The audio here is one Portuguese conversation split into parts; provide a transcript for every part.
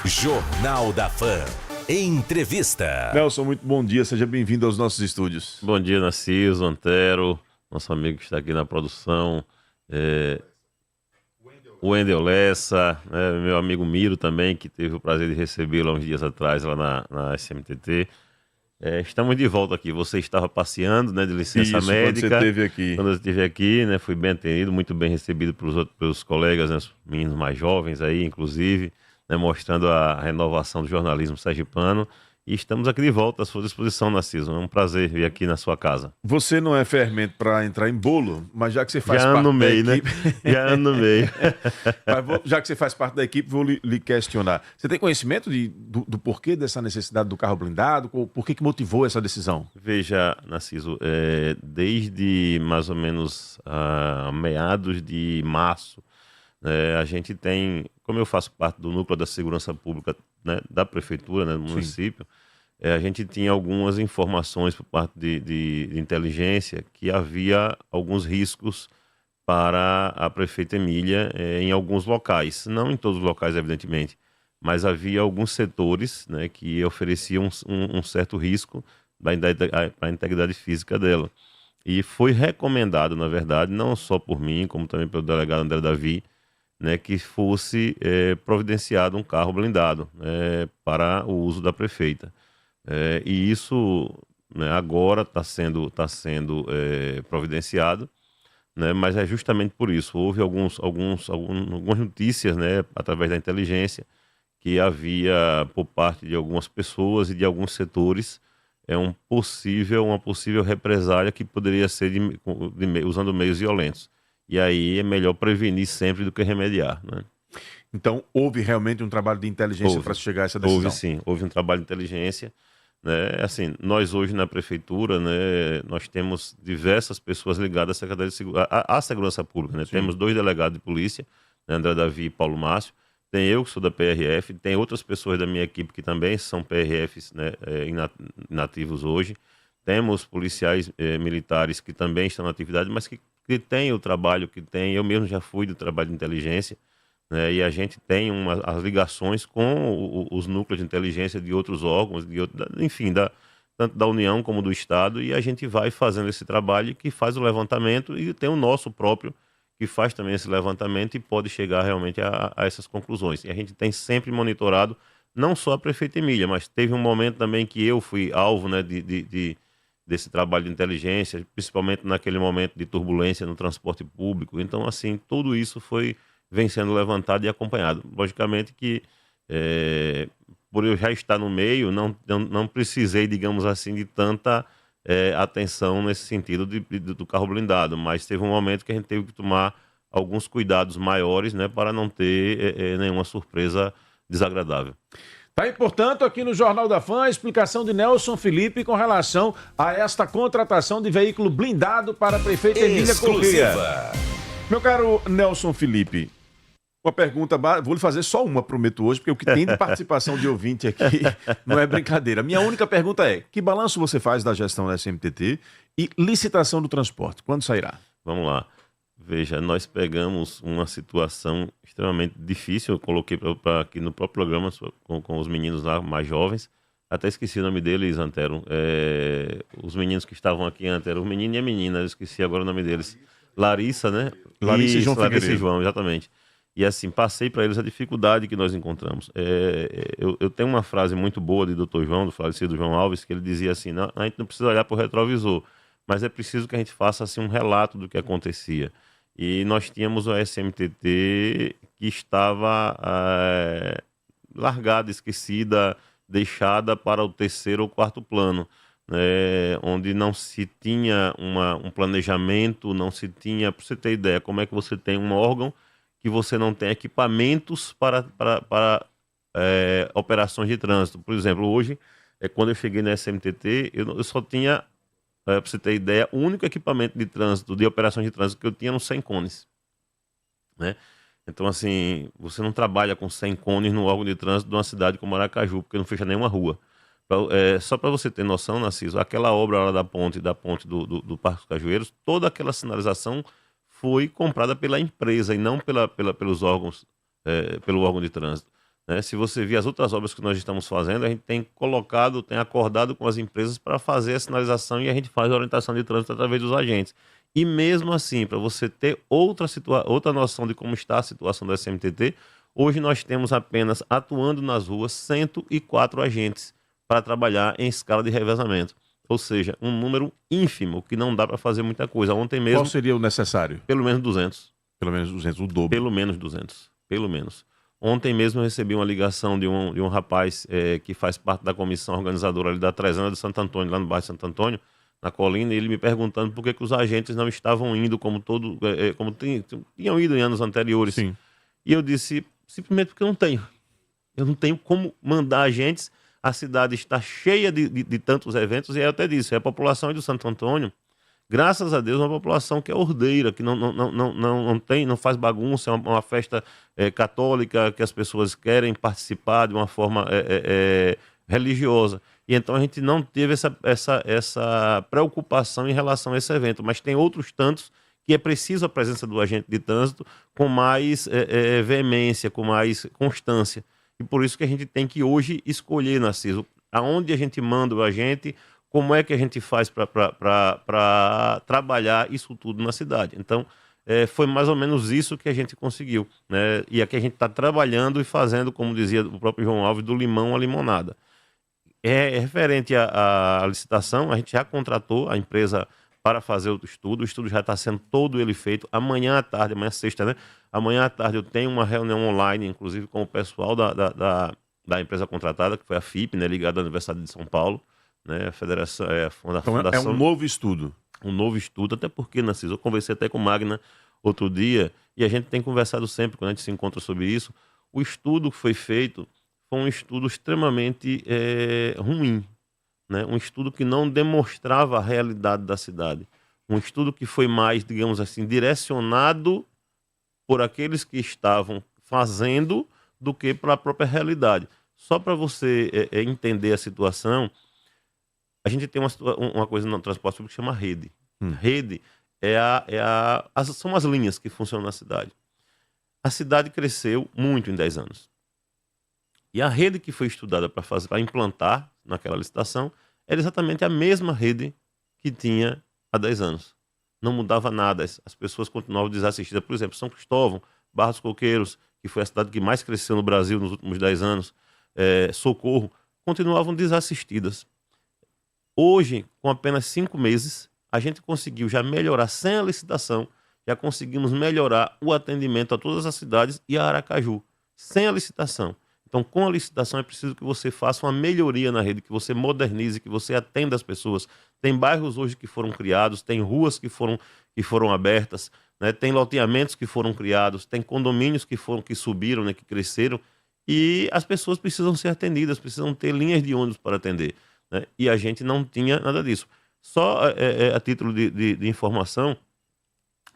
Jornal da Fã. Entrevista. Nelson, muito bom dia, seja bem-vindo aos nossos estúdios. Bom dia, Narciso, Antero, nosso amigo que está aqui na produção, o Wendel Lessa, meu amigo Miro também, que teve o prazer de recebê-lo há uns dias atrás lá na SMTT. Estamos de volta aqui. Você estava passeando, né, de licença médica. Quando você esteve aqui. Quando eu estive aqui, né, fui bem atendido, muito bem recebido pelos colegas, né, os meninos mais jovens aí, inclusive, né, mostrando a renovação do jornalismo sergipano. E estamos aqui de volta à sua disposição, Narciso. É um prazer vir aqui na sua casa. Você não é fermento para entrar em bolo, mas já que você faz parte no meio, da equipe... né? Já no meio. Já que você faz parte da equipe, vou lhe questionar. Você tem conhecimento do porquê dessa necessidade do carro blindado? Por que motivou essa decisão? Veja, Narciso, desde mais ou menos meados de março, a gente tem, como eu faço parte do núcleo da segurança pública, né, da prefeitura, né, do município, a gente tinha algumas informações por parte de inteligência que havia alguns riscos para a prefeita Emília em alguns locais, não em todos os locais, evidentemente, mas havia alguns setores, né, que ofereciam um certo risco para a integridade física dela. E foi recomendado, na verdade, não só por mim, como também pelo delegado André Davi, né, que fosse providenciado um carro blindado para o uso da prefeita. E isso, né, agora está sendo providenciado, né, mas é justamente por isso. Houve algumas notícias, né, através da inteligência, que havia, por parte de algumas pessoas e de alguns setores, uma possível represália que poderia ser usando meios violentos. E aí é melhor prevenir sempre do que remediar, né? Então, houve realmente um trabalho de inteligência para chegar a essa decisão? Houve sim, houve um trabalho de inteligência, né? Assim, nós hoje na prefeitura, né, nós temos diversas pessoas ligadas à Secretaria de à Segurança Pública, né? Temos 2 delegados de polícia, né, André Davi e Paulo Márcio, tem eu que sou da PRF, tem outras pessoas da minha equipe que também são PRFs, né, inativos hoje, temos policiais militares que também estão na atividade, mas que tem o trabalho que tem. Eu mesmo já fui do trabalho de inteligência, né, e a gente tem as ligações com os núcleos de inteligência de outros órgãos, enfim, tanto da União como do Estado, e a gente vai fazendo esse trabalho que faz o levantamento, e tem o nosso próprio que faz também esse levantamento e pode chegar realmente a essas conclusões. E a gente tem sempre monitorado, não só a prefeita Emília, mas teve um momento também que eu fui alvo, né, desse trabalho de inteligência, principalmente naquele momento de turbulência no transporte público. Então, assim, tudo isso vem sendo levantado e acompanhado. Logicamente que, por eu já estar no meio, não precisei, digamos assim, de tanta atenção nesse sentido do carro blindado, mas teve um momento que a gente teve que tomar alguns cuidados maiores, né, para não ter nenhuma surpresa desagradável. Tá aí, portanto, aqui no Jornal da Fã, a explicação de Nelson Felipe com relação a esta contratação de veículo blindado para a prefeita Emília Corrêa. Meu caro Nelson Felipe, uma pergunta, vou lhe fazer só uma, prometo hoje, porque o que tem de participação de ouvinte aqui não é brincadeira. Minha única pergunta é, que balanço você faz da gestão da SMTT e licitação do transporte? Quando sairá? Vamos lá. Veja, nós pegamos uma situação extremamente difícil, eu coloquei aqui no próprio programa com os meninos lá mais jovens, até esqueci o nome deles, Antero, os meninos que estavam aqui, Antero, o menino e a menina, eu esqueci agora o nome deles, Larissa, né? Larissa e João Figueiredo. Larissa e João, exatamente. E assim, passei para eles a dificuldade que nós encontramos. Eu tenho uma frase muito boa de Dr. João, do falecido João Alves, que ele dizia assim, a gente não precisa olhar para o retrovisor, mas é preciso que a gente faça assim, um relato do que acontecia. E nós tínhamos a SMTT que estava largada, esquecida, deixada para o 3º ou 4º plano, né, onde não se tinha um planejamento, não se tinha, para você ter ideia, como é que você tem um órgão que você não tem equipamentos para operações de trânsito. Por exemplo, hoje, quando eu cheguei na SMTT, eu só tinha, para você ter ideia, o único equipamento de trânsito, de operações de trânsito que eu tinha eram 100 cones, né? Então, assim, você não trabalha com 100 cones no órgão de trânsito de uma cidade como Aracaju, porque não fecha nenhuma rua. Só para você ter noção, Narciso, aquela obra lá da ponte do Parque dos Cajueiros, toda aquela sinalização foi comprada pela empresa e não pelos órgãos, pelo órgão de trânsito. né? Se você vir as outras obras que nós estamos fazendo, a gente tem colocado, tem acordado com as empresas para fazer a sinalização e a gente faz a orientação de trânsito através dos agentes. E mesmo assim, para você ter outra noção de como está a situação do SMTT, hoje nós temos apenas atuando nas ruas 104 agentes para trabalhar em escala de revezamento. Ou seja, um número ínfimo, que não dá para fazer muita coisa. Ontem mesmo... Qual seria o necessário? Pelo menos 200. Pelo menos 200, o dobro. Pelo menos 200, pelo menos. Ontem mesmo eu recebi uma ligação de um rapaz que faz parte da comissão organizadora ali da Trezana de Santo Antônio, lá no bairro de Santo Antônio, na Colina, e ele me perguntando por que os agentes não estavam indo como tinham ido em anos anteriores. Sim. E eu disse, simplesmente porque eu não tenho. Eu não tenho como mandar agentes. A cidade está cheia de tantos eventos, e aí eu até disse, a população do Santo Antônio, graças a Deus, é uma população que é ordeira, que não faz bagunça, é uma festa católica, que as pessoas querem participar de uma forma religiosa. E então a gente não teve essa preocupação em relação a esse evento, mas tem outros tantos que é preciso a presença do agente de trânsito com mais veemência, com mais constância. E por isso que a gente tem que hoje escolher, Narciso, aonde a gente manda o agente, como é que a gente faz para trabalhar isso tudo na cidade. Então, foi mais ou menos isso que a gente conseguiu, né? E aqui a gente está trabalhando e fazendo, como dizia o próprio João Alves, do limão à limonada. Referente à licitação, a gente já contratou a empresa para fazer o estudo já está sendo todo ele feito. Amanhã à tarde, amanhã é sexta, né? Amanhã à tarde eu tenho uma reunião online, inclusive com o pessoal da empresa contratada, que foi a FIP, né, ligada à Universidade de São Paulo, né, a Federação, a Fundação. É um novo estudo. Um novo estudo, até porque, Narciso, eu conversei até com o Magna outro dia, e a gente tem conversado sempre, quando a gente se encontra sobre isso. O estudo que foi feito foi um estudo extremamente ruim, né? Um estudo que não demonstrava a realidade da cidade. Um estudo que foi mais, digamos assim, direcionado por aqueles que estavam fazendo do que para a própria realidade. Só para você entender a situação, a gente tem uma coisa no transporte público que chama rede. Rede são as linhas que funcionam na cidade. A cidade cresceu muito em 10 anos. E a rede que foi estudada para implantar naquela licitação era exatamente a mesma rede que tinha há 10 anos. Não mudava nada, as pessoas continuavam desassistidas. Por exemplo, São Cristóvão, Barra dos Coqueiros, que foi a cidade que mais cresceu no Brasil nos últimos 10 anos, Socorro, continuavam desassistidas. Hoje, com apenas 5 meses, a gente conseguiu já melhorar, sem a licitação, já conseguimos melhorar o atendimento a todas as cidades e a Aracaju, sem a licitação. Então, com a licitação, é preciso que você faça uma melhoria na rede, que você modernize, que você atenda as pessoas. Tem bairros hoje que foram criados, tem ruas que foram abertas, né? Tem loteamentos que foram criados, tem condomínios que subiram, né, que cresceram, e as pessoas precisam ser atendidas, precisam ter linhas de ônibus para atender, né? E a gente não tinha nada disso. Só a título de informação,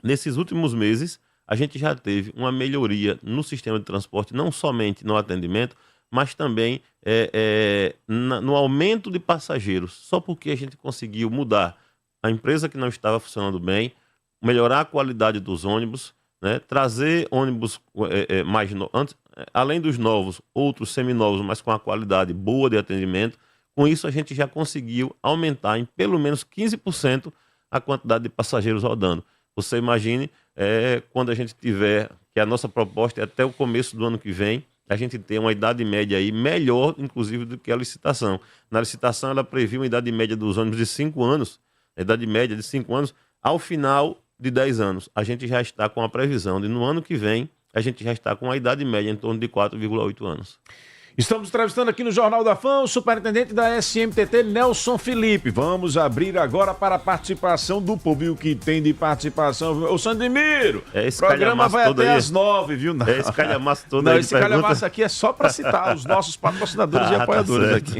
nesses últimos meses, a gente já teve uma melhoria no sistema de transporte, não somente no atendimento, mas também no aumento de passageiros. Só porque a gente conseguiu mudar a empresa que não estava funcionando bem, melhorar a qualidade dos ônibus, né, trazer ônibus mais novos, além dos novos, outros seminovos, mas com a qualidade boa de atendimento. Com isso, a gente já conseguiu aumentar em pelo menos 15% a quantidade de passageiros rodando. Você imagine, quando a gente tiver, que a nossa proposta é até o começo do ano que vem, a gente ter uma idade média aí melhor, inclusive, do que a licitação. Na licitação, ela previu uma idade média dos ônibus de 5 anos, a idade média de 5 anos, ao final de 10 anos. A gente já está com a previsão de, no ano que vem, a gente já está com a idade média em torno de 4,8 anos. Estamos entrevistando aqui no Jornal da Fã o superintendente da SMTT, Nelson Felipe. Vamos abrir agora para a participação do povo. E o que tem de participação? Ô, Sandemiro, o programa vai até às 9, viu? Não. Esse calhamaço todo não, aí. Esse calhamaço aqui é só para citar os nossos patrocinadores e apoiadores aqui.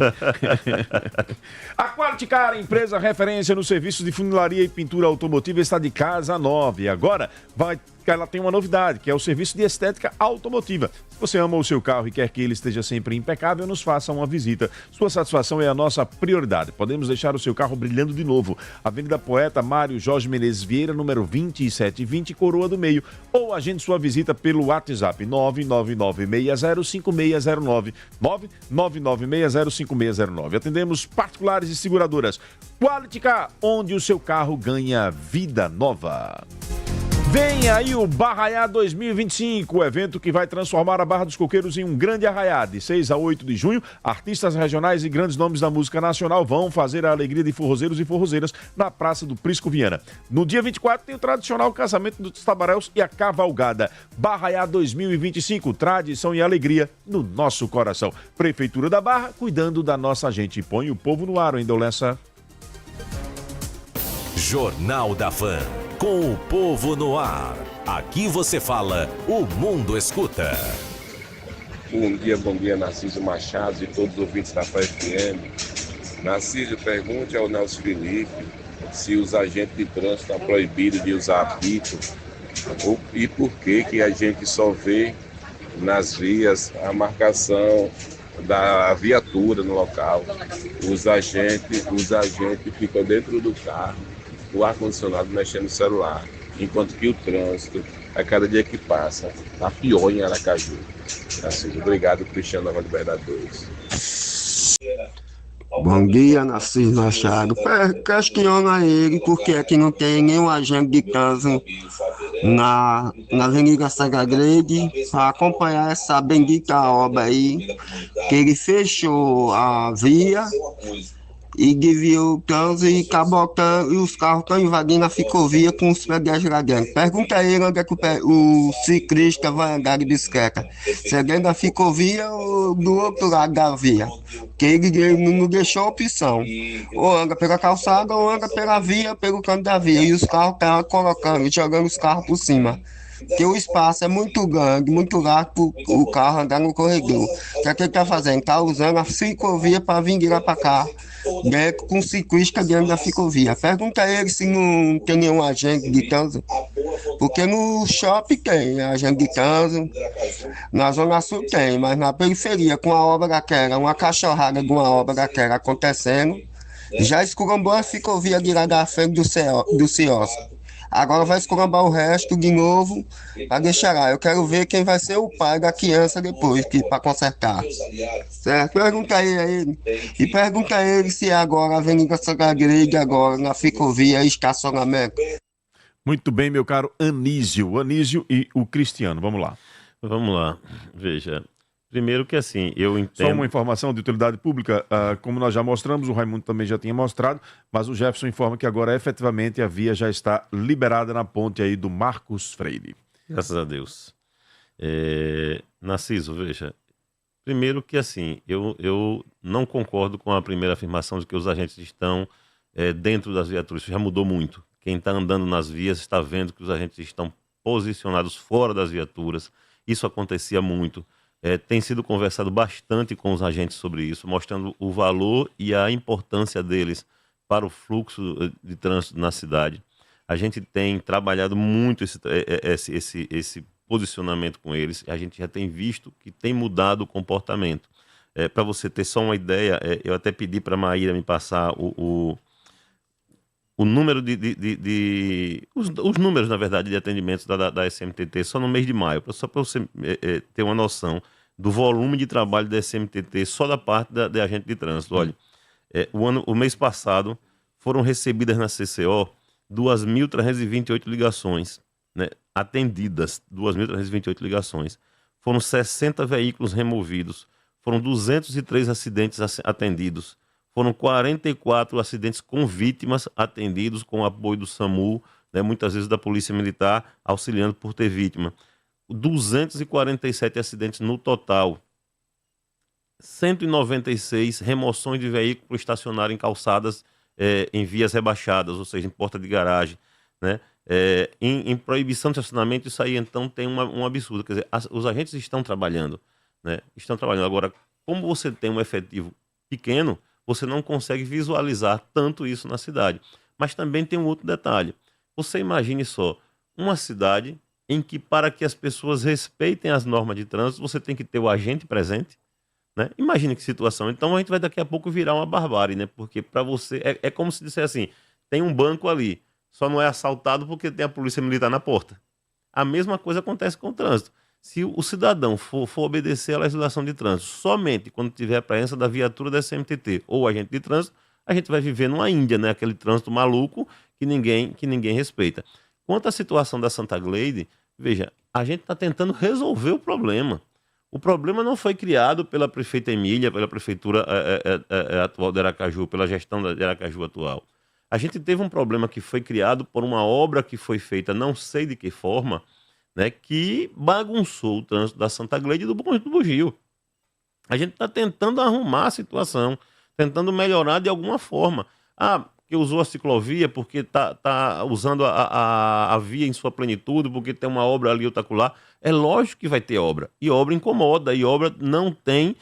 A Qualitycar, empresa referência nos serviços de funilaria e pintura automotiva, está de casa nova. E agora vai que ela tem uma novidade, que é o serviço de estética automotiva. Se você ama o seu carro e quer que ele esteja sempre impecável, nos faça uma visita. Sua satisfação é a nossa prioridade. Podemos deixar o seu carro brilhando de novo. Avenida Poeta Mário Jorge Menezes Vieira, número 2720, Coroa do Meio. Ou agende sua visita pelo WhatsApp 999605609. 999605609. Atendemos particulares e seguradoras. Quality Car, onde o seu carro ganha vida nova. Vem aí o Barraiá 2025, o evento que vai transformar a Barra dos Coqueiros em um grande arraiá. De 6 a 8 de junho, artistas regionais e grandes nomes da música nacional vão fazer a alegria de forrozeiros e forrozeiras na Praça do Prisco Viana. No dia 24 tem o tradicional casamento dos tabaréus e a cavalgada. Barraiá 2025, tradição e alegria no nosso coração. Prefeitura da Barra, cuidando da nossa gente. Põe o povo no ar, hein, Dolença? Jornal da Fã. Com o povo no ar. Aqui você fala, o mundo escuta. Bom dia, Narciso Machado e todos os ouvintes da FM. Narciso, pergunte ao Nelson Felipe se os agentes de trânsito estão proibidos de usar apito e por que a gente só vê nas vias a marcação da viatura no local. Os agentes ficam dentro do carro, o ar-condicionado mexendo no celular, enquanto que o trânsito, a cada dia que passa, está pior em Aracaju. Assim, obrigado, Cristiano Nova Liberdade 2. Bom dia, Narciso Machado. Questiono a ele porque aqui não tem nenhum agente de trânsito na Avenida Sagrade para acompanhar essa bendita obra aí, que ele fechou a via e desviou o trânsito e cabotando, e os carros estão invadindo a ciclovia com os pedestres lá dentro. Pergunta a ele onde é que o ciclista vai andar de bicicleta. Se é dentro da ciclovia ou do outro lado da via. Porque ele não deixou opção. Ou anda pela calçada ou anda pela via, pelo canto da via. E os carros estão colocando, jogando os carros por cima. Porque o espaço é muito grande, muito largo para o carro andar no corredor. O que é que ele está fazendo? Está usando a ciclovia para vir de lá para cá, com ciclista dentro da ciclovia. Pergunta a ele se não tem nenhum agente de trânsito. Porque no shopping tem agente de trânsito, na Zona Sul tem, mas na periferia, com a obra daquela, uma cachorrada de uma obra daquela acontecendo, já esculambou a ciclovia de lá da frente do CIOS. Agora vai escurambar o resto de novo para deixar lá. Eu quero ver quem vai ser o pai da criança depois, para consertar. Certo? Pergunta a ele. E pergunta a ele se agora a Avenida Sagrade, agora na ciclovia e estacionamento. Muito bem, meu caro Anísio. O Anísio e o Cristiano. Vamos lá. Vamos lá. Veja. Primeiro que assim, eu entendo... Só uma informação de utilidade pública, como nós já mostramos, o Raimundo também já tinha mostrado, mas o Jefferson informa que agora efetivamente a via já está liberada na ponte aí do Marcos Freire. Graças a Deus. Narciso, veja, primeiro que assim, eu não concordo com a primeira afirmação de que os agentes estão dentro das viaturas, isso já mudou muito. Quem está andando nas vias está vendo que os agentes estão posicionados fora das viaturas, isso acontecia muito. Tem sido conversado bastante com os agentes sobre isso, mostrando o valor e a importância deles para o fluxo de trânsito na cidade. A gente tem trabalhado muito esse posicionamento com eles, e a gente já tem visto que tem mudado o comportamento. Para você ter só uma ideia, eu até pedi para a Maíra me passar o número os números, na verdade, de atendimentos da SMTT só no mês de maio, só para você ter uma noção do volume de trabalho da SMTT só da parte da agente de trânsito. Olha, o mês passado foram recebidas na CCO 2.328 ligações, né, atendidas, 2.328 ligações. Foram 60 veículos removidos, foram 203 acidentes atendidos, foram 44 acidentes com vítimas atendidos com o apoio do SAMU, né, muitas vezes da Polícia Militar, auxiliando por ter vítima. 247 acidentes no total. 196 remoções de veículos estacionários em calçadas em vias rebaixadas, ou seja, em porta de garagem, né? Em proibição de estacionamento, isso aí então tem um absurdo. Quer dizer, os agentes estão trabalhando, né? Estão trabalhando. Agora, como você tem um efetivo pequeno, você não consegue visualizar tanto isso na cidade. Mas também tem um outro detalhe. Você imagine só, uma cidade em que, para que as pessoas respeitem as normas de trânsito, você tem que ter o agente presente, né? Imagine que situação. Então a gente vai daqui a pouco virar uma barbárie, né? Porque para você é como se dissesse assim: tem um banco ali, só não é assaltado porque tem a polícia militar na porta. A mesma coisa acontece com o trânsito. Se o cidadão for obedecer à legislação de trânsito somente quando tiver a presença da viatura da SMTT ou agente de trânsito, a gente vai viver numa Índia, né? Aquele trânsito maluco que ninguém respeita. Quanto à situação da Santa Gleide, veja, a gente está tentando resolver o problema. O problema não foi criado pela prefeita Emília, pela prefeitura atual de Aracaju, pela gestão de Aracaju atual. A gente teve um problema que foi criado por uma obra que foi feita, não sei de que forma, né, que bagunçou o trânsito da Santa Gleide e do Bugio. A gente está tentando arrumar a situação, tentando melhorar de alguma forma. Que usou a ciclovia porque tá usando a via em sua plenitude, porque tem uma obra ali ou acolá. É lógico que vai ter obra. E obra incomoda, e obra não tem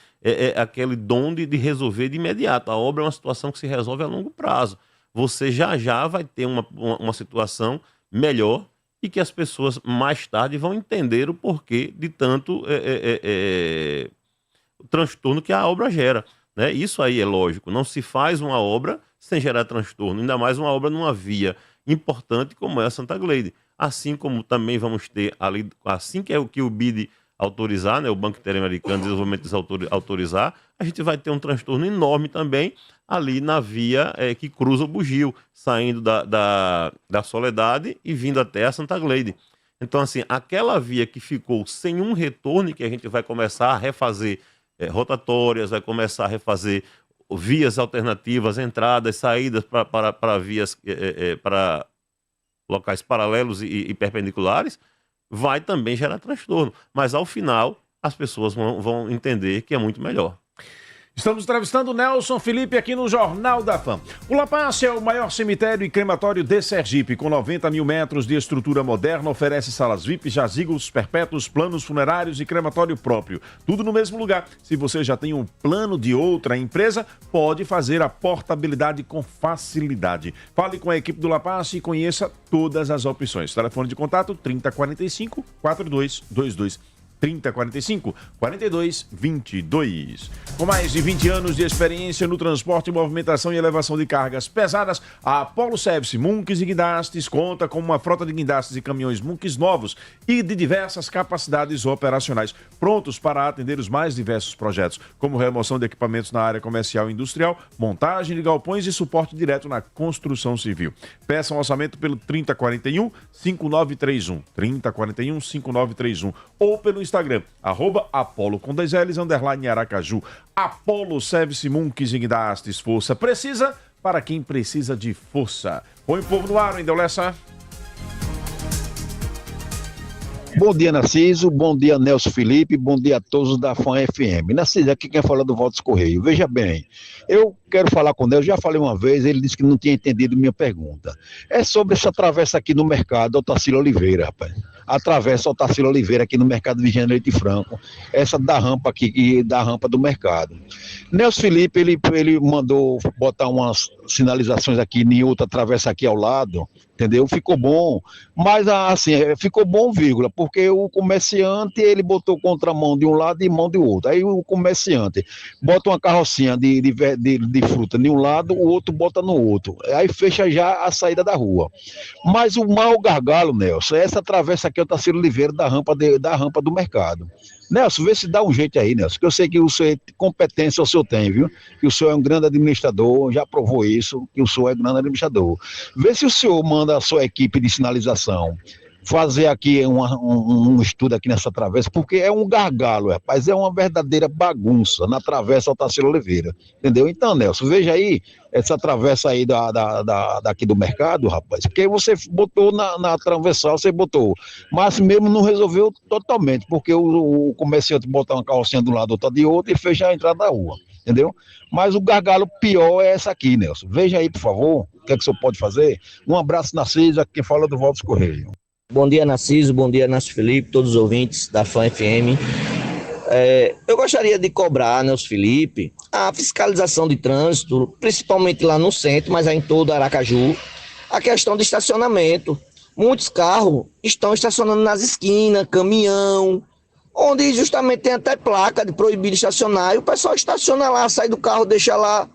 aquele dom de resolver de imediato. A obra é uma situação que se resolve a longo prazo. Você já vai ter uma situação melhor e que as pessoas mais tarde vão entender o porquê de tanto transtorno que a obra gera, né? Isso aí é lógico. Não se faz uma obra sem gerar transtorno, ainda mais uma obra numa via importante como é a Santa Gleide. Assim como também vamos ter ali, assim que o BID autorizar, né, o Banco Interamericano de Desenvolvimento autorizar, a gente vai ter um transtorno enorme também ali na via que cruza o Bugio, saindo da Soledade e vindo até a Santa Gleide. Então, assim, aquela via que ficou sem um retorno e que a gente vai começar a refazer rotatórias, vai começar a refazer vias alternativas, entradas, saídas para vias, para locais paralelos e perpendiculares, vai também gerar transtorno. Mas, ao final, as pessoas vão entender que é muito melhor. Estamos entrevistando o Nelson Felipe aqui no Jornal da Fã. O La Paz é o maior cemitério e crematório de Sergipe, com 90 mil metros de estrutura moderna, oferece salas VIP, jazigos perpétuos, planos funerários e crematório próprio. Tudo no mesmo lugar. Se você já tem um plano de outra empresa, pode fazer a portabilidade com facilidade. Fale com a equipe do La Paz e conheça todas as opções. Telefone de contato 3045-4222. 3045-4222. Com mais de 20 anos de experiência no transporte, movimentação e elevação de cargas pesadas, a Apollo Service Munks e Guindastes conta com uma frota de guindastes e caminhões Munks novos e de diversas capacidades operacionais, prontos para atender os mais diversos projetos, como remoção de equipamentos na área comercial e industrial, montagem de galpões e suporte direto na construção civil. Peça um orçamento pelo 3041-5931, 3041-5931, ou pelo Instagram, @Apollo com 2 L's, _Aracaju. Apollo Service Munks e Guindastes, força precisa para quem precisa de força. Põe o povo no ar, hein, Deulessa? Bom dia, Narciso, bom dia, Nelson Felipe, bom dia a todos da Fã FM. Narciso, aqui quem fala do Valdes Correio. Veja bem, eu quero falar com o Nelson, já falei uma vez, ele disse que não tinha entendido minha pergunta. É sobre essa travessa aqui no mercado, Otacílio Oliveira, rapaz. A travessa Otacílio Oliveira aqui no mercado Vigiane Leite Franco, essa da rampa aqui, da rampa do mercado. Nelson Felipe, ele mandou botar umas sinalizações aqui em outra travessa aqui ao lado, entendeu? Ficou bom, mas assim, ficou bom, vírgula, porque o comerciante, ele botou contramão de um lado e mão de outro. Aí o comerciante bota uma carrocinha de fruta de um lado, o outro bota no outro. Aí fecha já a saída da rua. Mas o maior gargalo, Nelson, é essa travessa aqui, Otacílio Oliveira, da rampa do mercado. Nelson, vê se dá um jeito aí, Nelson, que eu sei que o senhor, competência o senhor tem, viu? Que o senhor é um grande administrador, já provou isso, que o senhor é um grande administrador. Vê se o senhor manda a sua equipe de sinalização fazer aqui um estudo aqui nessa travessa, porque é um gargalo, rapaz, é uma verdadeira bagunça na travessa Otacílio Oliveira, entendeu? Então, Nelson, veja aí essa travessa aí daqui do mercado, rapaz, porque você botou na transversal, você botou, mas mesmo não resolveu totalmente, porque o comerciante botar uma carrocinha de um lado, outra de outro e fecha a entrada da rua, entendeu? Mas o gargalo pior é essa aqui, Nelson. Veja aí, por favor, o que é que o senhor pode fazer. Um abraço, Narciso, aqui quem fala do Valdes Correio. Bom dia, Narciso, bom dia, Nelson Felipe, todos os ouvintes da Fã FM. Eu gostaria de cobrar, Nelson Felipe, a fiscalização de trânsito, principalmente lá no centro, mas aí em todo Aracaju, a questão de estacionamento. muitos carros estão estacionando nas esquinas, caminhão, onde justamente tem até placa de proibido estacionar, e o pessoal estaciona lá, sai do carro, deixa lá,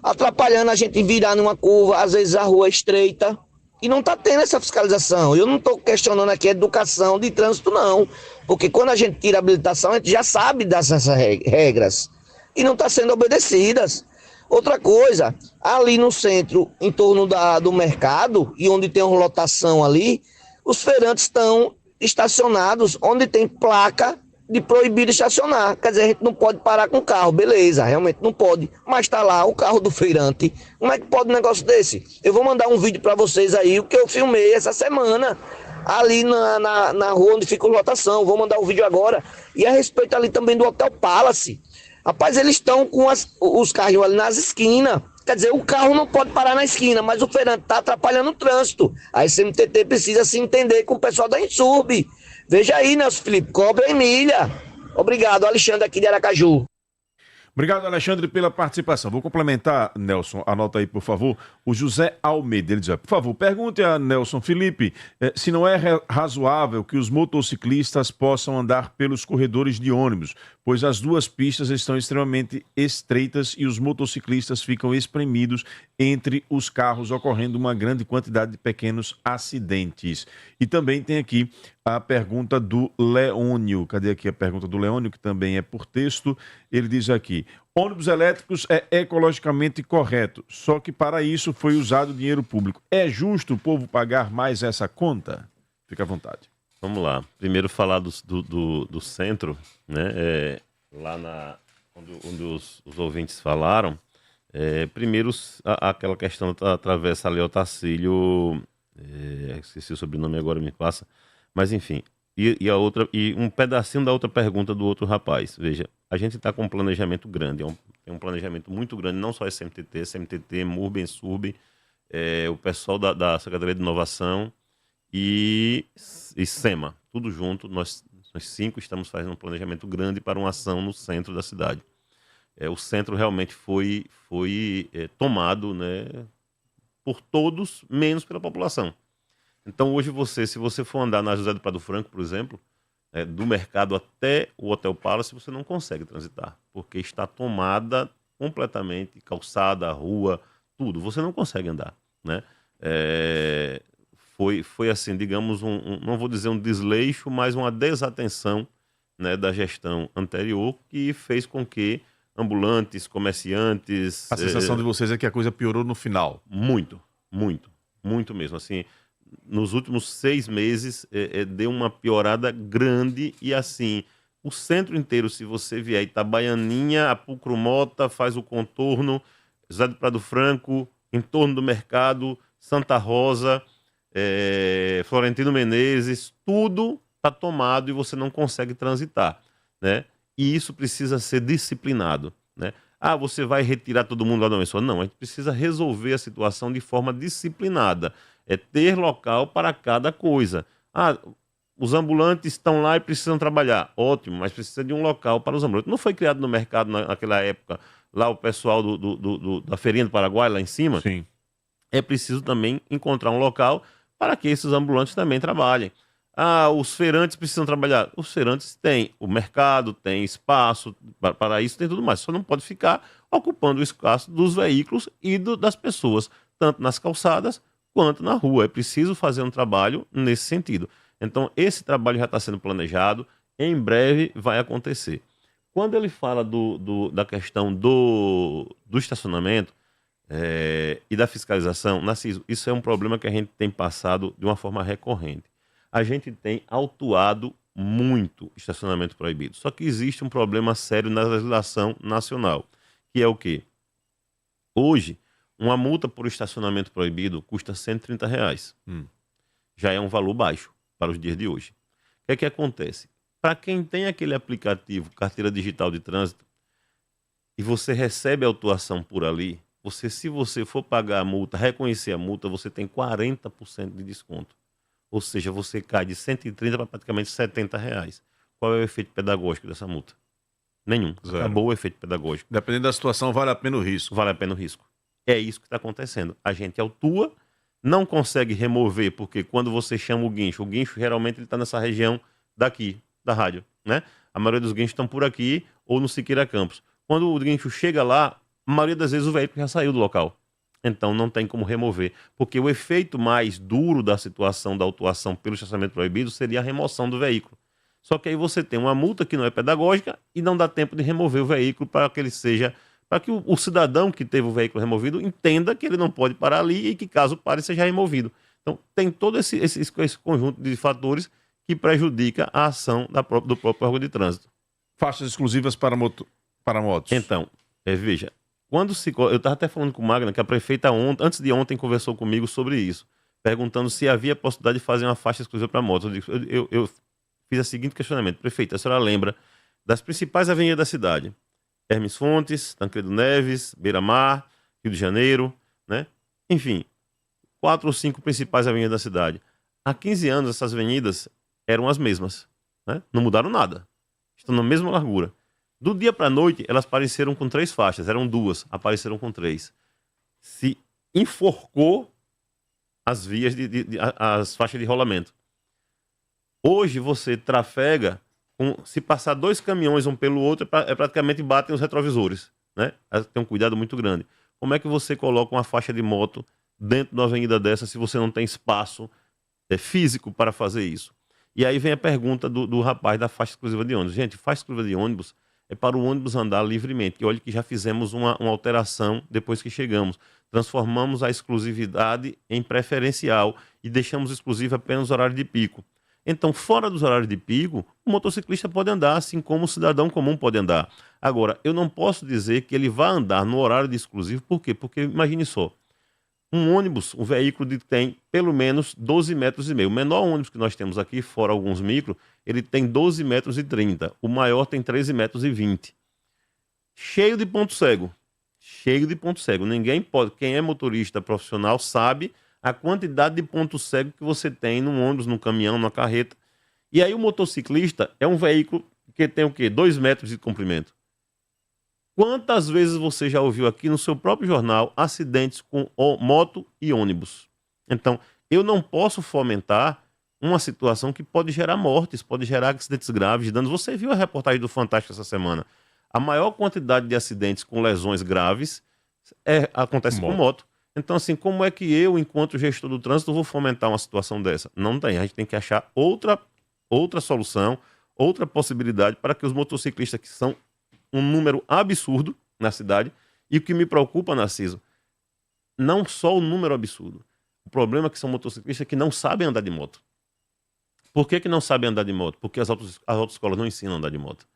atrapalhando a gente virar numa curva, às vezes a rua é estreita, e não está tendo essa fiscalização. Eu não estou questionando aqui a educação de trânsito, não, porque quando a gente tira a habilitação, a gente já sabe dessas regras, e não está sendo obedecidas. Outra coisa, ali no centro, em torno do mercado, e onde tem uma lotação ali, os feirantes estão estacionados onde tem placa de proibido estacionar. Quer dizer, a gente não pode parar com o carro, beleza, realmente não pode, mas está lá o carro do feirante. Como é que pode um negócio desse? Eu vou mandar um vídeo para vocês aí, o que eu filmei essa semana, ali na rua onde fica a lotação. Vou mandar um vídeo agora. E a respeito ali também do Hotel Palace. Rapaz, eles estão com os carros ali nas esquinas. Quer dizer, o carro não pode parar na esquina, mas o feirante está atrapalhando o trânsito. A SMTT precisa se entender com o pessoal da Insurb. Veja aí, Nelson Felipe, cobra em milha. Obrigado, Alexandre aqui de Aracaju. Obrigado, Alexandre, pela participação. Vou complementar, Nelson, anota aí, por favor, o José Almeida. Ele diz, por favor, pergunte a Nelson Felipe se não é razoável que os motociclistas possam andar pelos corredores de ônibus, pois as duas pistas estão extremamente estreitas e os motociclistas ficam espremidos entre os carros, ocorrendo uma grande quantidade de pequenos acidentes. E também tem aqui a pergunta do Leônio. Cadê aqui a pergunta do Leônio, que também é por texto? Ele diz aqui, ônibus elétricos é ecologicamente correto, só que para isso foi usado dinheiro público. É justo o povo pagar mais essa conta? Fica à vontade. Vamos lá. Primeiro falar do centro, né? Onde os ouvintes falaram. Primeiro, aquela questão da travessa ali ao Tacílio, esqueci o sobrenome agora, me passa, mas enfim, e um pedacinho da outra pergunta do outro rapaz. Veja, a gente está com um planejamento grande, tem um planejamento muito grande, não só SMTT, MURB, Ensurb, o pessoal da Secretaria de Inovação e SEMA, tudo junto, nós 5 estamos fazendo um planejamento grande para uma ação no centro da cidade. O centro realmente foi tomado, né, por todos, menos pela população. Então, hoje, se você for andar na José do Prado Franco, por exemplo, do mercado até o Hotel Palace, você não consegue transitar, porque está tomada completamente, calçada, rua, tudo. Você não consegue andar, né? Foi assim, digamos, não vou dizer um desleixo, mas uma desatenção, né, da gestão anterior, que fez com que ambulantes, comerciantes... A sensação de vocês é que a coisa piorou no final. Muito mesmo. Assim, nos últimos 6 meses deu uma piorada grande e assim, o centro inteiro, se você vier Itabaianinha, Apucro Mota, faz o contorno, José do Prado Franco, em torno do mercado, Santa Rosa, Florentino Menezes, tudo está tomado e você não consegue transitar, né? E isso precisa ser disciplinado, né? Você vai retirar todo mundo lá da pessoa? Não, a gente precisa resolver a situação de forma disciplinada. Ter local para cada coisa. Os ambulantes estão lá e precisam trabalhar. Ótimo, mas precisa de um local para os ambulantes. Não foi criado no mercado naquela época, lá o pessoal da Feirinha do Paraguai, lá em cima? Sim. É preciso também encontrar um local para que esses ambulantes também trabalhem. Os feirantes precisam trabalhar. Os feirantes têm o mercado, tem espaço, para isso tem tudo mais. Só não pode ficar ocupando o espaço dos veículos e das pessoas, tanto nas calçadas quanto na rua. É preciso fazer um trabalho nesse sentido. Então, esse trabalho já está sendo planejado, em breve vai acontecer. Quando ele fala da questão do estacionamento e da fiscalização, Narciso, isso é um problema que a gente tem passado de uma forma recorrente. A gente tem autuado muito estacionamento proibido. Só que existe um problema sério na legislação nacional, que é o quê? Hoje, uma multa por estacionamento proibido custa R$130. Já é um valor baixo para os dias de hoje. O que é que acontece? Para quem tem aquele aplicativo, carteira digital de trânsito, e você recebe a autuação por ali, se você for pagar a multa, reconhecer a multa, você tem 40% de desconto. Ou seja, você cai de 130 para praticamente R$70. Qual é o efeito pedagógico dessa multa? Nenhum. Zero. Acabou o efeito pedagógico. Dependendo da situação, vale a pena o risco. Vale a pena o risco. É isso que está acontecendo. A gente autua não consegue remover, porque quando você chama o guincho geralmente ele está nessa região daqui, da rádio, né? A maioria dos guinchos estão por aqui ou no Siqueira Campos. Quando o guincho chega lá, a maioria das vezes o veículo já saiu do local. Então não tem como remover, porque o efeito mais duro da situação da autuação pelo estacionamento proibido seria a remoção do veículo. Só que aí você tem uma multa que não é pedagógica e não dá tempo de remover o veículo para que ele seja... para que o cidadão que teve o veículo removido entenda que ele não pode parar ali e que, caso pare, seja removido. Então, tem todo esse conjunto de fatores que prejudica a ação do próprio órgão de trânsito. Faixas exclusivas para motos. Então, veja, eu estava até falando com o Magna, que a prefeita antes de ontem conversou comigo sobre isso, perguntando se havia possibilidade de fazer uma faixa exclusiva para motos. Eu fiz o seguinte questionamento: prefeita, a senhora lembra das principais avenidas da cidade? Hermes Fontes, Tancredo Neves, Beira-Mar, Rio de Janeiro, né? Enfim, 4 ou 5 principais avenidas da cidade. Há 15 anos essas avenidas eram as mesmas, né? Não mudaram nada. Estão na mesma largura. Do dia para a noite, elas apareceram com 3 faixas. Eram 2, apareceram com 3. Se enforcou as vias, as faixas de rolamento. Hoje você trafega... se passar 2 caminhões um pelo outro, praticamente batem os retrovisores, né? Tem um cuidado muito grande. Como é que você coloca uma faixa de moto dentro de uma avenida dessa se você não tem espaço físico para fazer isso? E aí vem a pergunta do rapaz da faixa exclusiva de ônibus. Gente, faixa exclusiva de ônibus é para o ônibus andar livremente. E olha que já fizemos uma alteração depois que chegamos. Transformamos a exclusividade em preferencial e deixamos exclusiva apenas no horário de pico. Então, fora dos horários de pico, o motociclista pode andar, assim como o cidadão comum pode andar. Agora, eu não posso dizer que ele vai andar no horário de exclusivo, por quê? Porque, imagine só, um ônibus, um veículo tem pelo menos 12,5 metros. O menor ônibus que nós temos aqui, fora alguns micro, ele tem 12,30 metros. O maior tem 13,20 metros. Cheio de ponto cego. Cheio de ponto cego. Ninguém pode, quem é motorista profissional sabe a quantidade de ponto cego que você tem num ônibus, num caminhão, numa carreta. E aí o motociclista é um veículo que tem o quê? 2 metros de comprimento. Quantas vezes você já ouviu aqui no seu próprio jornal acidentes com moto e ônibus? Então, eu não posso fomentar uma situação que pode gerar mortes, pode gerar acidentes graves, danos. Você viu a reportagem do Fantástico essa semana? A maior quantidade de acidentes com lesões graves acontece com moto. Então, assim, como é que eu, enquanto gestor do trânsito, vou fomentar uma situação dessa? Não tem. A gente tem que achar outra solução, outra possibilidade para que os motociclistas, que são um número absurdo na cidade, e o que me preocupa, Narciso, não só o número absurdo. O problema é que são motociclistas que não sabem andar de moto. Por que não sabem andar de moto? Porque as autoescolas não ensinam a andar de moto.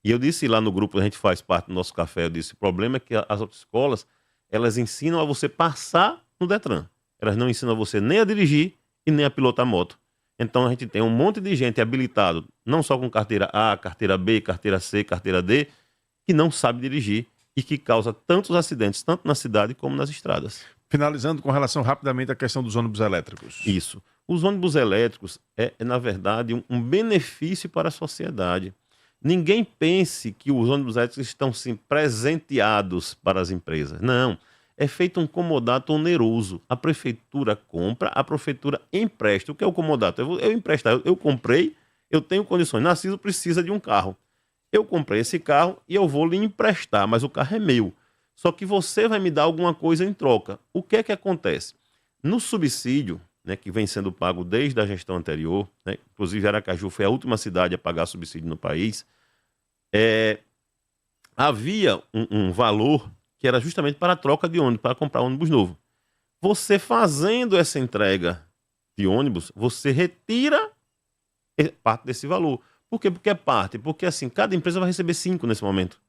E eu disse lá no grupo, a gente faz parte do nosso café, eu disse, o problema é que as autoescolas, elas ensinam a você passar no Detran. Elas não ensinam a você nem a dirigir e nem a pilotar moto. Então a gente tem um monte de gente habilitado, não só com carteira A, carteira B, carteira C, carteira D, que não sabe dirigir e que causa tantos acidentes, tanto na cidade como nas estradas. Finalizando com relação rapidamente à questão dos ônibus elétricos. Isso. Os ônibus elétricos na verdade, um benefício para a sociedade. Ninguém pense que os ônibus elétricos estão sim presenteados para as empresas. Não. É feito um comodato oneroso. A prefeitura compra, a prefeitura empresta. O que é o comodato? Eu emprestar. Eu comprei, eu tenho condições. Narciso precisa de um carro. Eu comprei esse carro e eu vou lhe emprestar, mas o carro é meu. Só que você vai me dar alguma coisa em troca. O que é que acontece? No subsídio, né, que vem sendo pago desde a gestão anterior, né, inclusive Aracaju foi a última cidade a pagar subsídio no país, havia um valor que era justamente para a troca de ônibus, para comprar ônibus novo. Você fazendo essa entrega de ônibus, você retira parte desse valor. Por quê? Porque é parte. Porque assim, cada empresa vai receber 5 nesse momento.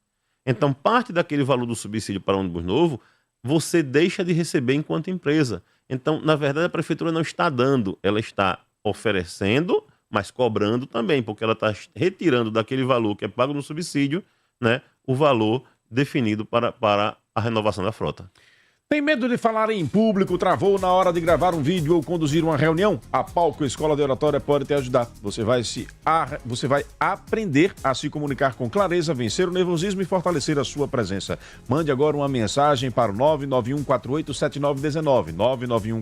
Então, parte daquele valor do subsídio para ônibus novo, você deixa de receber enquanto empresa. Então, na verdade, a prefeitura não está dando, ela está oferecendo, mas cobrando também, porque ela está retirando daquele valor que é pago no subsídio, né, o valor definido para a renovação da frota. Tem medo de falar em público, travou na hora de gravar um vídeo ou conduzir uma reunião? A Palco Escola de Oratória pode te ajudar. Você vai aprender a se comunicar com clareza, vencer o nervosismo e fortalecer a sua presença. Mande agora uma mensagem para o 991487919.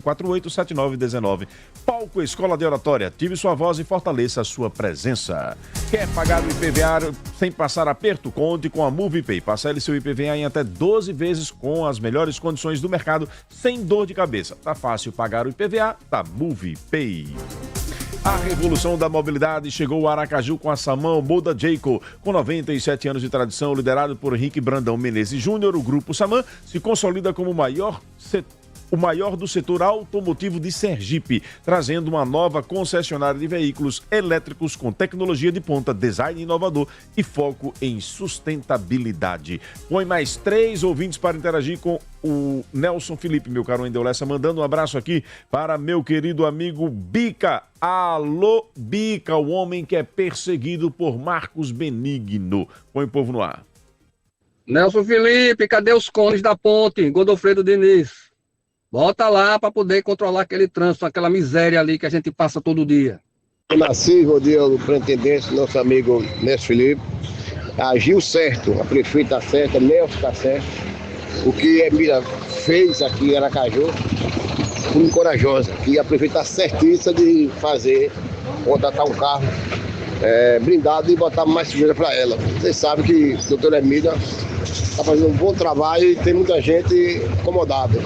991487919. Palco Escola de Oratória. Ative sua voz e fortaleça a sua presença. Quer pagar o IPVA sem passar aperto? Conte com a MovePay. Parcele seu IPVA em até 12 vezes com as melhores condições do mercado, sem dor de cabeça. Tá fácil pagar o IPVA, tá MovePay. A revolução da mobilidade chegou ao Aracaju com a Samã Moda Jayco. Com 97 anos de tradição, liderado por Henrique Brandão Menezes Júnior, o Grupo Samã se consolida como o maior do setor automotivo de Sergipe, trazendo uma nova concessionária de veículos elétricos com tecnologia de ponta, design inovador e foco em sustentabilidade. Põe mais 3 ouvintes para interagir com o Nelson Felipe, meu caro Wendel Lessa, mandando um abraço aqui para meu querido amigo Bica. Alô, Bica, o homem que é perseguido por Marcos Benigno. Põe o povo no ar. Nelson Felipe, cadê os cones da ponte? Godofredo Diniz. Bota lá para poder controlar aquele trânsito, aquela miséria ali que a gente passa todo dia. Nasci, bom dia, o superintendente, nosso amigo Nelson Felipe. Agiu certo, a prefeita certa, Nelson está certo. O que a Emília fez aqui em Aracaju, muito corajosa. Que a prefeita está certíssima de fazer, contratar um carro blindado e botar mais segurança para ela. Vocês sabem que a doutora Emília está fazendo um bom trabalho e tem muita gente incomodada.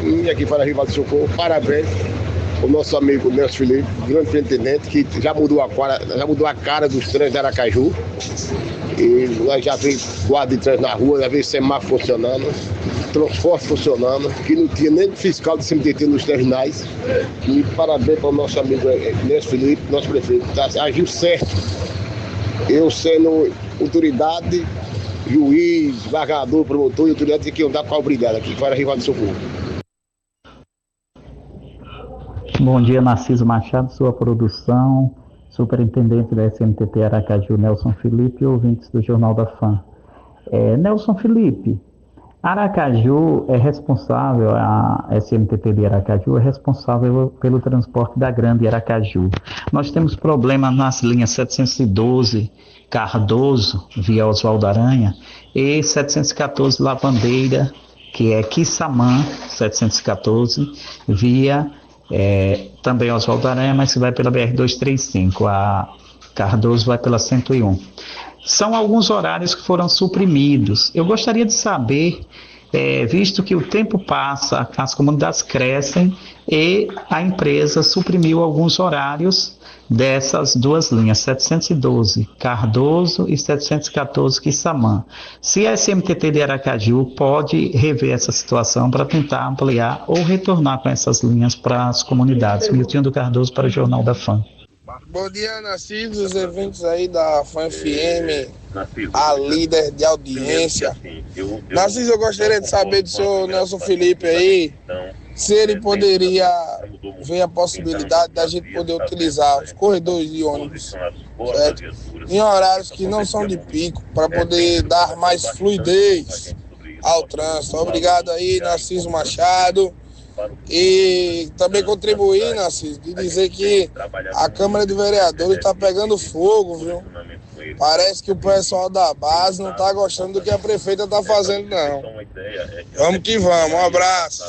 E aqui para Rival do Socorro, parabéns ao nosso amigo Nelson Felipe, grande superintendente, que já mudou a cara dos trânsitos de Aracaju. E nós já vimos guarda de trânsito na rua, já vimos semáforo funcionando, transporte funcionando, que não tinha nem fiscal de CMTT nos terminais. E parabéns para o nosso amigo Nelson Felipe, nosso prefeito, agiu certo. Eu sendo autoridade, juiz, desembargador, promotor e autoridade, tem que andar com a brigada aqui para Rival do Socorro. Bom dia, Narciso Machado, sua produção, superintendente da SMTT Aracaju, Nelson Felipe, e ouvintes do Jornal da Fã. Nelson Felipe, Aracaju é responsável, a SMTT de Aracaju é responsável pelo transporte da Grande Aracaju. Nós temos problemas nas linhas 712 Cardoso, via Oswaldo Aranha, e 714 Lavandeira, que é Quissamã, 714, via também Oswaldo Aranha, mas que vai pela BR-235, a Cardoso vai pela 101. São alguns horários que foram suprimidos. Eu gostaria de saber, visto que o tempo passa, as comunidades crescem e a empresa suprimiu alguns horários dessas duas linhas, 712 Cardoso e 714 Quissamã. Se a SMTT de Aracaju pode rever essa situação para tentar ampliar ou retornar com essas linhas para as comunidades. Milton do Cardoso para o Jornal da Fã. Bom dia, Narciso, os eventos aí da Fã FM, a líder de audiência. Narciso, eu gostaria de saber do senhor Nelson Felipe aí, se ele poderia ver a possibilidade da gente poder utilizar os corredores de ônibus, certo? Em horários que não são de pico, para poder dar mais fluidez ao trânsito. Obrigado aí, Narciso Machado. E também contribuir, Narciso, de dizer que a Câmara de Vereadores está pegando fogo, viu? Parece que o pessoal da base não está gostando do que a prefeita está fazendo, não. Vamos que vamos, um abraço.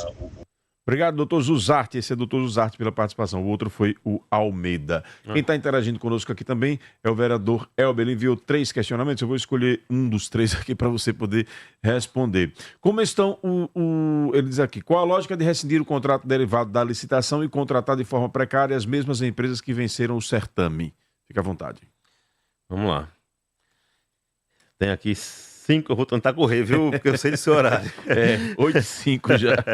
Obrigado, doutor Zuzarte. Esse é o doutor Zuzarte pela participação. O outro foi o Almeida. Quem está interagindo conosco aqui também é o vereador Elber. Ele enviou 3 questionamentos. Eu vou escolher um dos 3 aqui para você poder responder. Como estão ele diz aqui, qual a lógica de rescindir o contrato derivado da licitação e contratar de forma precária as mesmas empresas que venceram o certame? Fique à vontade. Vamos lá. Tem aqui 5, eu vou tentar correr, viu? Porque eu sei do seu horário. 8h05 já.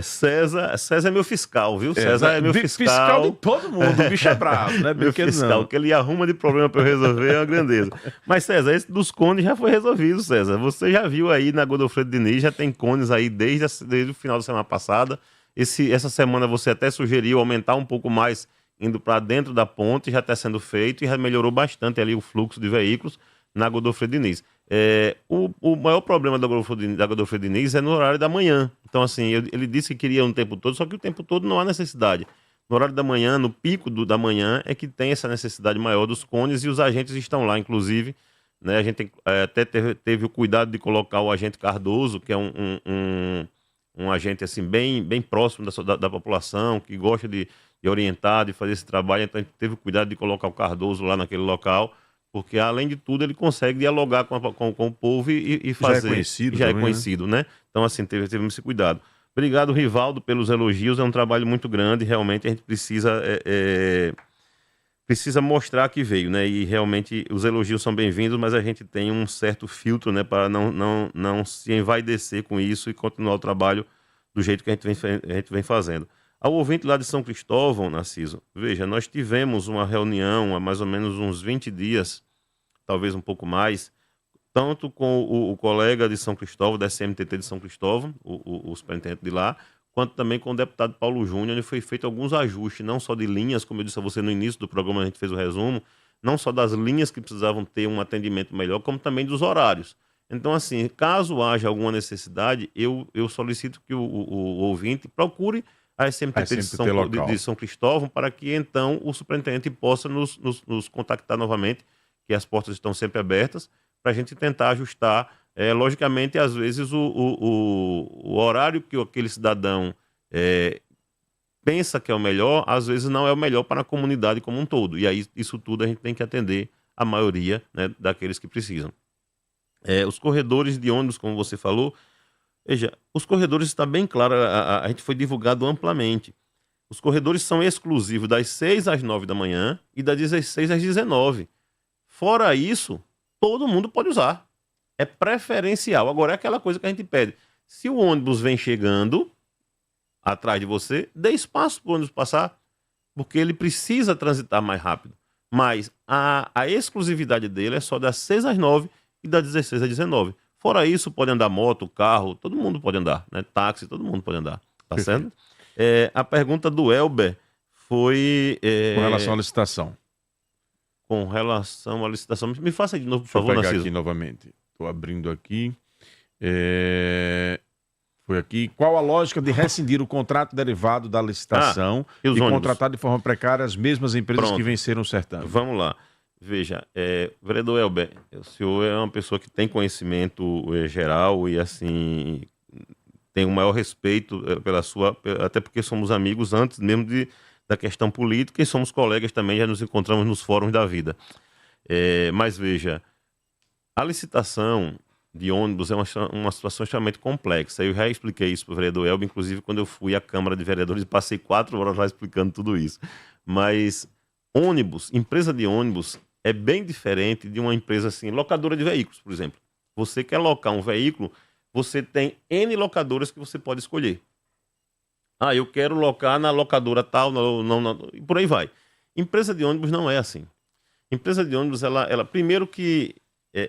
César é meu fiscal, viu? César é meu fiscal. Fiscal de todo mundo, o bicho é bravo, né? Meu fiscal, que ele arruma de problema para eu resolver é uma grandeza. Mas, César, esse dos cones já foi resolvido, César. Você já viu aí na Godofredo Diniz, já tem cones aí desde o final da semana passada. Essa semana você até sugeriu aumentar um pouco mais, indo para dentro da ponte, já está sendo feito e já melhorou bastante ali o fluxo de veículos na Godofredo Diniz. O maior problema da Godofredo Diniz é no horário da manhã, Então, assim, ele disse que queria um tempo todo, só que o tempo todo não há necessidade. No horário da manhã, no pico da manhã, é que tem essa necessidade maior dos cones e os agentes estão lá, inclusive, né? A gente até teve o cuidado de colocar o agente Cardoso, que é um agente assim, bem próximo da população, que gosta de orientar, de fazer esse trabalho. Então a gente teve o cuidado de colocar o Cardoso lá naquele local, porque além de tudo ele consegue dialogar com o povo e fazer. Já é conhecido Já também, é conhecido, né? Então assim, teve esse cuidado. Obrigado, Rivaldo, pelos elogios. É um trabalho muito grande. Realmente a gente precisa mostrar que veio, né? E realmente os elogios são bem-vindos, mas a gente tem um certo filtro, né? Para não se envaidecer com isso e continuar o trabalho do jeito que a gente vem fazendo. Ao ouvinte lá de São Cristóvão, Narciso, veja, nós tivemos uma reunião há mais ou menos uns 20 dias, talvez um pouco mais, tanto com o colega de São Cristóvão, da SMTT de São Cristóvão, o superintendente de lá, quanto também com o deputado Paulo Júnior, onde foi feito alguns ajustes, não só de linhas, como eu disse a você no início do programa, a gente fez o resumo, não só das linhas que precisavam ter um atendimento melhor, como também dos horários. Então, assim, caso haja alguma necessidade, eu solicito que o ouvinte procure a SMTT de São Cristóvão, para que então o superintendente possa nos contactar novamente, que as portas estão sempre abertas, para a gente tentar ajustar. Logicamente, às vezes, o horário que aquele cidadão pensa que é o melhor, às vezes não é o melhor para a comunidade como um todo. E aí, isso tudo a gente tem que atender a maioria, né, daqueles que precisam. Os corredores de ônibus, como você falou, veja, os corredores está bem claro, a gente foi divulgado amplamente. Os corredores são exclusivos das 6 às 9 da manhã e das 16 às 19. Fora isso, todo mundo pode usar. É preferencial. Agora, é aquela coisa que a gente pede. Se o ônibus vem chegando atrás de você, dê espaço para o ônibus passar, porque ele precisa transitar mais rápido. Mas a exclusividade dele é só das 6 às 9 e das 16 às 19. Fora isso, pode andar moto, carro, todo mundo pode andar, né? Táxi, todo mundo pode andar. Tá certo? A pergunta do Elber foi... Com relação à licitação. Com relação à licitação. Me faça de novo, por favor, Deixa eu pegar Narciso. aqui novamente. Estou abrindo aqui. Foi aqui. Qual a lógica de rescindir o contrato derivado da licitação e e ônibus? contratar de forma precária as mesmas empresas Pronto. que venceram o certame? Vamos lá. Veja, vereador Elber, o senhor é uma pessoa que tem conhecimento geral e, assim, tem o maior respeito pela sua... Até porque somos amigos antes mesmo da questão política e somos colegas também, já nos encontramos nos fóruns da vida. Mas, veja, a licitação de ônibus é uma situação extremamente complexa. Eu já expliquei isso para o vereador Elber, inclusive quando eu fui à Câmara de Vereadores, passei 4 horas lá explicando tudo isso. Mas ônibus, empresa de ônibus, é bem diferente de uma empresa assim, locadora de veículos, por exemplo. Você quer locar um veículo, você tem N locadoras que você pode escolher. Eu quero locar na locadora tal, e por aí vai. Empresa de ônibus não é assim. Empresa de ônibus, ela primeiro que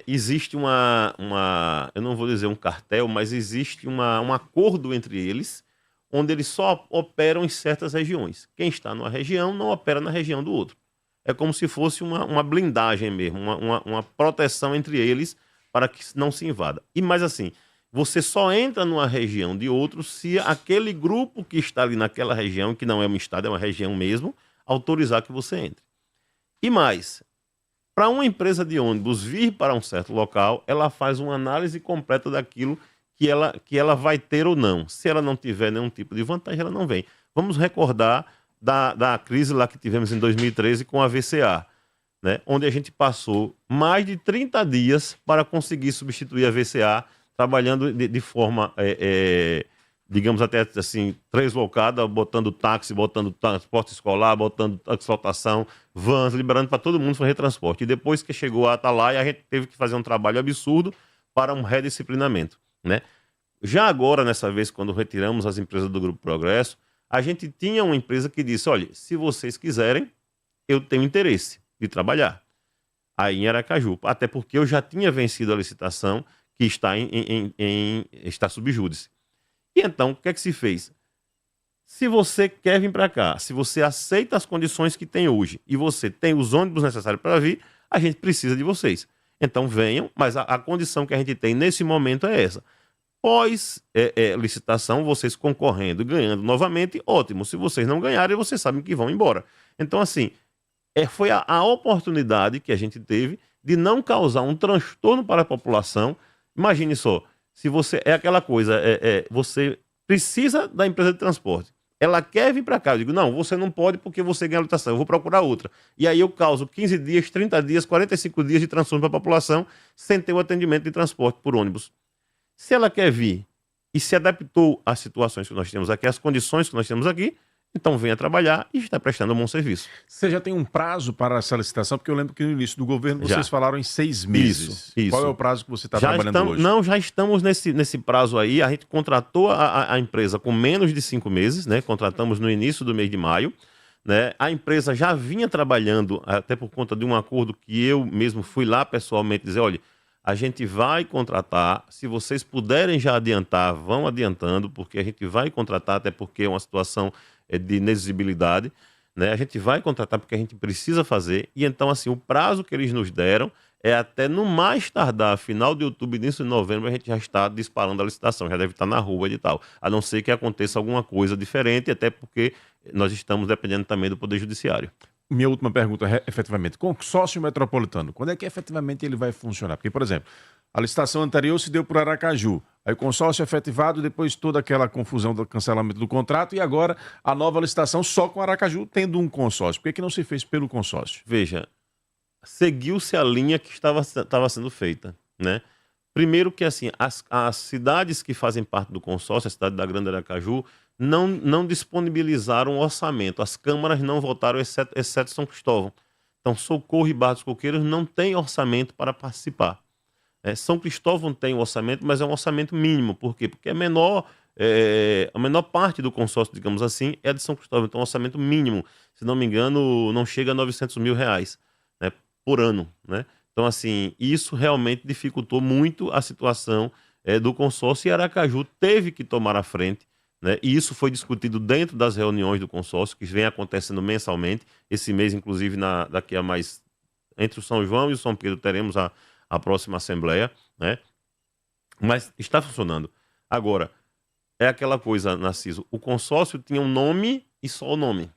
existe eu não vou dizer um cartel, mas existe um acordo entre eles, onde eles só operam em certas regiões. Quem está numa região não opera na região do outro. É como se fosse uma blindagem mesmo, uma proteção entre eles para que não se invada. E mais assim, você só entra numa região de outro se aquele grupo que está ali naquela região, que não é um estado, é uma região mesmo, autorizar que você entre. E mais, para uma empresa de ônibus vir para um certo local, ela faz uma análise completa daquilo que ela vai ter ou não. Se ela não tiver nenhum tipo de vantagem, ela não vem. Vamos recordar da crise lá que tivemos em 2013 com a VCA, né? Onde a gente passou mais de 30 dias para conseguir substituir a VCA, trabalhando de forma, digamos até assim, translocada, botando táxi, botando transporte escolar, botando taxotação, vans, liberando para todo mundo fazer transporte. E depois que chegou a Atalaia, a gente teve que fazer um trabalho absurdo para um redisciplinamento, né? Já agora, nessa vez, quando retiramos as empresas do Grupo Progresso, a gente tinha uma empresa que disse, olha, se vocês quiserem, eu tenho interesse de trabalhar aí em Aracaju, até porque eu já tinha vencido a licitação que está está sob júdice. E então, o que é que se fez? Se você quer vir para cá, se você aceita as condições que tem hoje e você tem os ônibus necessários para vir, a gente precisa de vocês. Então venham, mas a condição que a gente tem nesse momento é essa. Pós licitação, vocês concorrendo e ganhando novamente, ótimo. Se vocês não ganharem, vocês sabem que vão embora. Então, assim, foi a oportunidade que a gente teve de não causar um transtorno para a população. Imagine só, se você... É aquela coisa, você precisa da empresa de transporte. Ela quer vir para cá. Eu digo, não, você não pode porque você ganha a licitação, eu vou procurar outra. E aí eu causo 15 dias, 30 dias, 45 dias de transtorno para a população sem ter o atendimento de transporte por ônibus. Se ela quer vir e se adaptou às situações que nós temos aqui, às condições que nós temos aqui, então venha trabalhar e está prestando um bom serviço. Você já tem um prazo para essa licitação? Porque eu lembro que no início do governo vocês falaram em 6 meses. Isso. Qual é o prazo que você está trabalhando hoje? Não, já estamos nesse prazo aí. A gente contratou a empresa com menos de 5 meses, né? Contratamos no início do mês de maio. Né? A empresa já vinha trabalhando, até por conta de um acordo que eu mesmo fui lá pessoalmente dizer, olha, a gente vai contratar, se vocês puderem já adiantar, vão adiantando, porque a gente vai contratar, até porque é uma situação de inexigibilidade, né? A gente vai contratar porque a gente precisa fazer, e então, assim, o prazo que eles nos deram é até no mais tardar, final de outubro, início de novembro, a gente já está disparando a licitação, já deve estar na rua e tal, a não ser que aconteça alguma coisa diferente, até porque nós estamos dependendo também do Poder Judiciário. Minha última pergunta é, efetivamente, consórcio metropolitano, quando é que efetivamente ele vai funcionar? Porque, por exemplo, a licitação anterior se deu por Aracaju, aí o consórcio efetivado, depois toda aquela confusão do cancelamento do contrato, e agora a nova licitação só com Aracaju tendo um consórcio. Por que não se fez pelo consórcio? Veja, seguiu-se a linha que estava sendo feita, né? Primeiro que, assim, as cidades que fazem parte do consórcio, a cidade da Grande Aracaju, não disponibilizaram orçamento. As câmaras não votaram, exceto São Cristóvão. Então, Socorro e Barra dos Coqueiros não têm orçamento para participar. São Cristóvão tem um orçamento, mas é um orçamento mínimo. Por quê? Porque a menor parte do consórcio, digamos assim, é de São Cristóvão. Então, é um orçamento mínimo. Se não me engano, não chega a R$900 mil, né, por ano, né? Então, assim, isso realmente dificultou muito a situação do consórcio, e Aracaju teve que tomar a frente, né? E isso foi discutido dentro das reuniões do consórcio, que vem acontecendo mensalmente. Esse mês, inclusive, daqui a mais... Entre o São João e o São Pedro teremos a próxima assembleia, né? Mas está funcionando. Agora, é aquela coisa, Narciso, o consórcio tinha um nome e só o nome.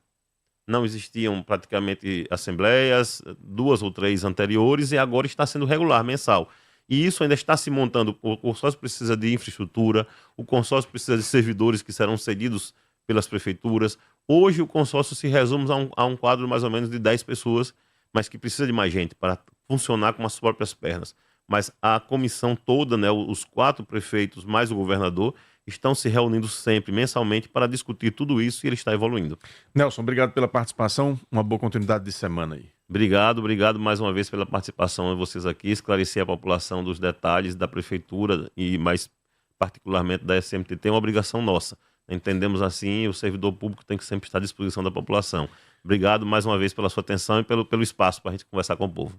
Não existiam praticamente assembleias, 2 ou 3 anteriores, e agora está sendo regular, mensal. E isso ainda está se montando. O consórcio precisa de infraestrutura, o consórcio precisa de servidores que serão cedidos pelas prefeituras. Hoje o consórcio se resume a um quadro mais ou menos de 10 pessoas, mas que precisa de mais gente para funcionar com as próprias pernas. Mas a comissão toda, né, os 4 prefeitos mais o governador, estão se reunindo sempre, mensalmente, para discutir tudo isso, e ele está evoluindo. Nelson, obrigado pela participação, uma boa continuidade de semana aí. Obrigado mais uma vez pela participação de vocês aqui, esclarecer a população dos detalhes da prefeitura e mais particularmente da SMTT, é uma obrigação nossa. Entendemos assim, o servidor público tem que sempre estar à disposição da população. Obrigado mais uma vez pela sua atenção e pelo espaço para a gente conversar com o povo.